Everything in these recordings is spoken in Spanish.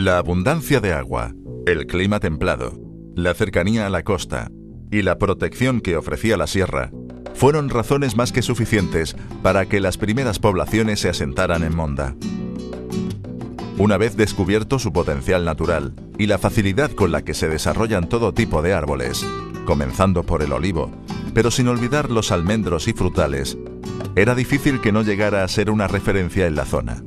La abundancia de agua, el clima templado, la cercanía a la costa y la protección que ofrecía la sierra fueron razones más que suficientes para que las primeras poblaciones se asentaran en Monda. Una vez descubierto su potencial natural y la facilidad con la que se desarrollan todo tipo de árboles, comenzando por el olivo, pero sin olvidar los almendros y frutales, era difícil que no llegara a ser una referencia en la zona.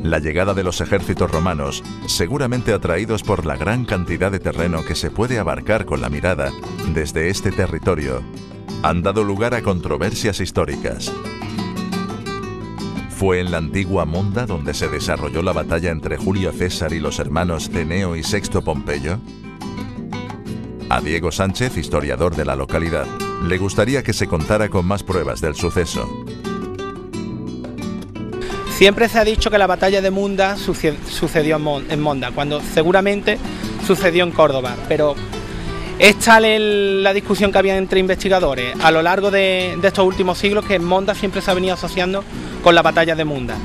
La llegada de los ejércitos romanos, seguramente atraídos por la gran cantidad de terreno que se puede abarcar con la mirada desde este territorio, han dado lugar a controversias históricas. ¿Fue en la antigua Monda donde se desarrolló la batalla entre Julio César y los hermanos Cneo y Sexto Pompeyo? A Diego Sánchez, historiador de la localidad, le gustaría que se contara con más pruebas del suceso. Siempre se ha dicho que la batalla de Munda sucedió en Monda, cuando seguramente sucedió en Córdoba, pero es tal la discusión que había entre investigadores a lo largo de estos últimos siglos que Monda siempre se ha venido asociando con la batalla de Munda.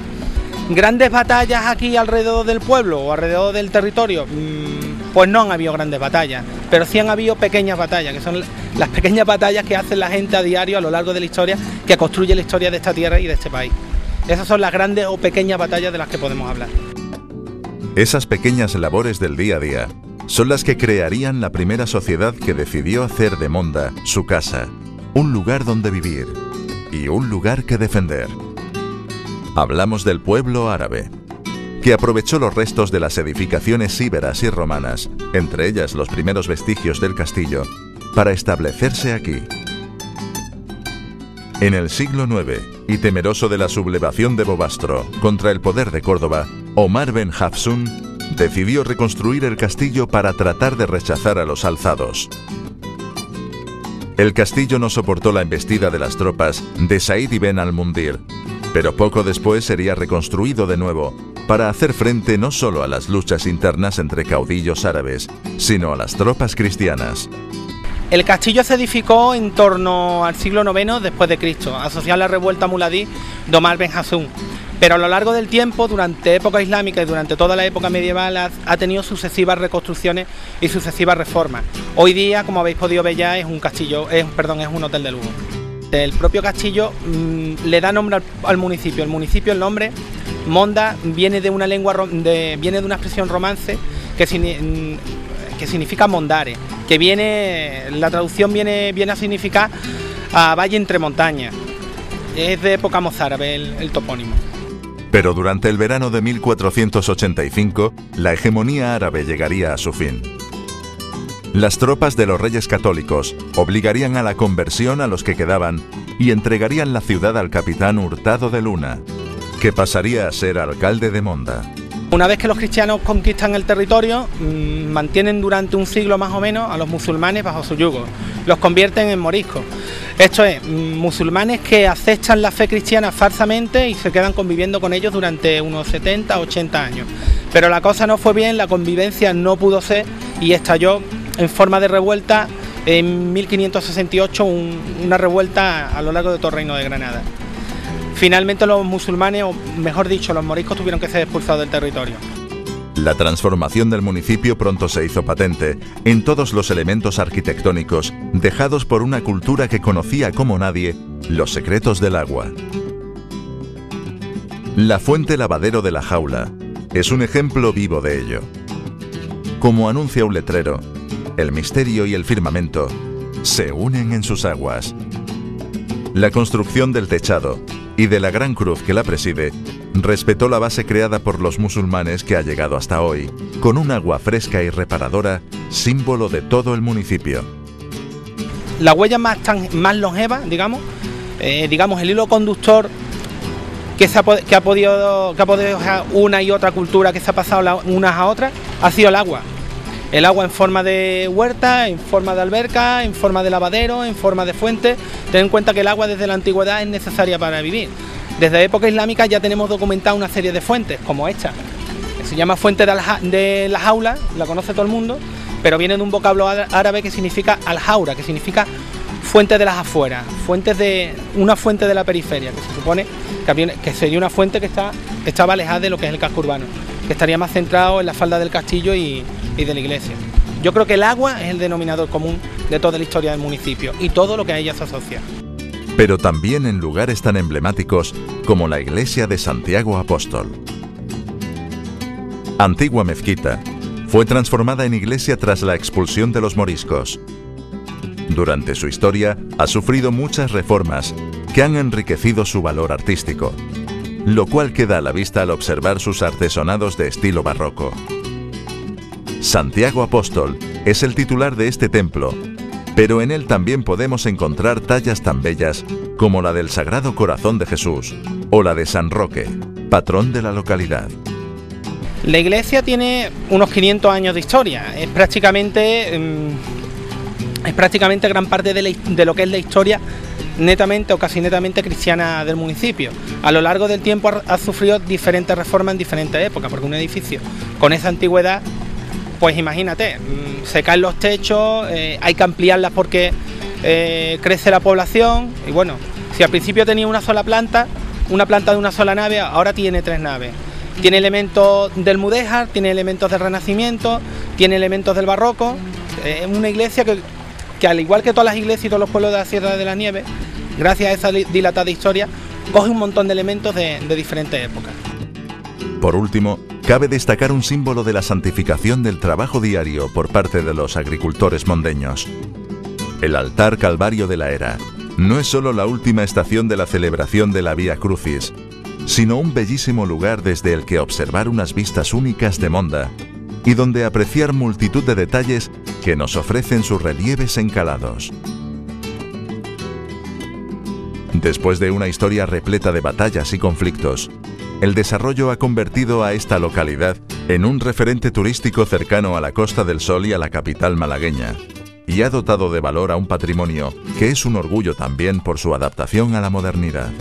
¿Grandes batallas aquí alrededor del pueblo o alrededor del territorio? Pues no han habido grandes batallas, pero sí han habido pequeñas batallas, que son las pequeñas batallas que hace la gente a diario a lo largo de la historia, que construye la historia de esta tierra y de este país. Esas son las grandes o pequeñas batallas de las que podemos hablar. Esas pequeñas labores del día a día son las que crearían la primera sociedad que decidió hacer de Monda su casa, un lugar donde vivir y un lugar que defender. Hablamos del pueblo árabe, que aprovechó los restos de las edificaciones íberas y romanas, entre ellas los primeros vestigios del castillo, para establecerse aquí. En el siglo IX, y temeroso de la sublevación de Bobastro contra el poder de Córdoba, Omar Ben Hafsun decidió reconstruir el castillo para tratar de rechazar a los alzados. El castillo no soportó la embestida de las tropas de Said ibn al-Mundir, pero poco después sería reconstruido de nuevo para hacer frente no solo a las luchas internas entre caudillos árabes, sino a las tropas cristianas. El castillo se edificó en torno al siglo IX después de Cristo, asociado a la revuelta muladí de Omar Ben Hafsun. Pero a lo largo del tiempo, durante época islámica y durante toda la época medieval, ha tenido sucesivas reconstrucciones y sucesivas reformas. Hoy día, como habéis podido ver ya, es un hotel de lujo. El propio castillo le da nombre al municipio. El municipio, el nombre Monda, viene de una expresión romance que significa mondare, que la traducción viene a significar valle entre montañas. Es de época mozárabe el topónimo. Pero durante el verano de 1485, la hegemonía árabe llegaría a su fin. Las tropas de los reyes católicos obligarían a la conversión a los que quedaban y entregarían la ciudad al capitán Hurtado de Luna, que pasaría a ser alcalde de Monda. Una vez que los cristianos conquistan el territorio, mantienen durante un siglo más o menos a los musulmanes bajo su yugo. Los convierten en moriscos. Esto es, musulmanes que aceptan la fe cristiana falsamente y se quedan conviviendo con ellos durante unos 70 o 80 años. Pero la cosa no fue bien, la convivencia no pudo ser y estalló en forma de revuelta en 1568, una revuelta a lo largo de todo el reino de Granada. Finalmente los musulmanes, o mejor dicho, los moriscos tuvieron que ser expulsados del territorio. La transformación del municipio pronto se hizo patente en todos los elementos arquitectónicos dejados por una cultura que conocía como nadie los secretos del agua. La fuente lavadero de la Jaula es un ejemplo vivo de ello. Como anuncia un letrero, el misterio y el firmamento se unen en sus aguas. La construcción del techado y de la gran cruz que la preside respetó la base creada por los musulmanes que ha llegado hasta hoy, con un agua fresca y reparadora, símbolo de todo el municipio. La huella más longeva, digamos, el hilo conductor que ha podido dejar una y otra cultura que se ha pasado unas a otras, ha sido el agua. El agua en forma de huerta, en forma de alberca, en forma de lavadero, en forma de fuente. Ten en cuenta que el agua desde la antigüedad es necesaria para vivir. Desde época islámica ya tenemos documentada una serie de fuentes, como esta. Se llama fuente de la jaula, la conoce todo el mundo, pero viene de un vocablo árabe que significa al-jaura, que significa fuente de las afueras, una fuente de la periferia, que se supone que sería una fuente que estaba alejada de lo que es el casco urbano. que estaría más centrado en la falda del castillo y de la iglesia. Yo creo que el agua es el denominador común de toda la historia del municipio y todo lo que a ella se asocia. Pero también en lugares tan emblemáticos como la iglesia de Santiago Apóstol. Antigua mezquita, fue transformada en iglesia tras la expulsión de los moriscos. Durante su historia ha sufrido muchas reformas que han enriquecido su valor artístico, lo cual queda a la vista al observar sus artesonados de estilo barroco. Santiago Apóstol es el titular de este templo, pero en él también podemos encontrar tallas tan bellas como la del Sagrado Corazón de Jesús o la de San Roque, patrón de la localidad. La iglesia tiene unos 500 años de historia, es prácticamente gran parte de lo que es la historia netamente o casi netamente cristiana del municipio. A lo largo del tiempo ha sufrido diferentes reformas en diferentes épocas, porque un edificio con esa antigüedad, pues imagínate, se caen los techos, hay que ampliarlas porque crece la población y bueno, si al principio tenía una sola planta, una planta de una sola nave, ahora tiene 3 naves. Tiene elementos del mudéjar, tiene elementos del Renacimiento, tiene elementos del barroco. Es una iglesia que al igual que todas las iglesias y todos los pueblos de la Sierra de la Nieve, gracias a esa dilatada historia, coge un montón de elementos de diferentes épocas. Por último, cabe destacar un símbolo de la santificación del trabajo diario por parte de los agricultores mondeños. El altar Calvario de la Era no es solo la última estación de la celebración de la Vía Crucis, sino un bellísimo lugar desde el que observar unas vistas únicas de Monda y donde apreciar multitud de detalles que nos ofrecen sus relieves encalados. Después de una historia repleta de batallas y conflictos, el desarrollo ha convertido a esta localidad en un referente turístico cercano a la Costa del Sol y a la capital malagueña, y ha dotado de valor a un patrimonio que es un orgullo también por su adaptación a la modernidad.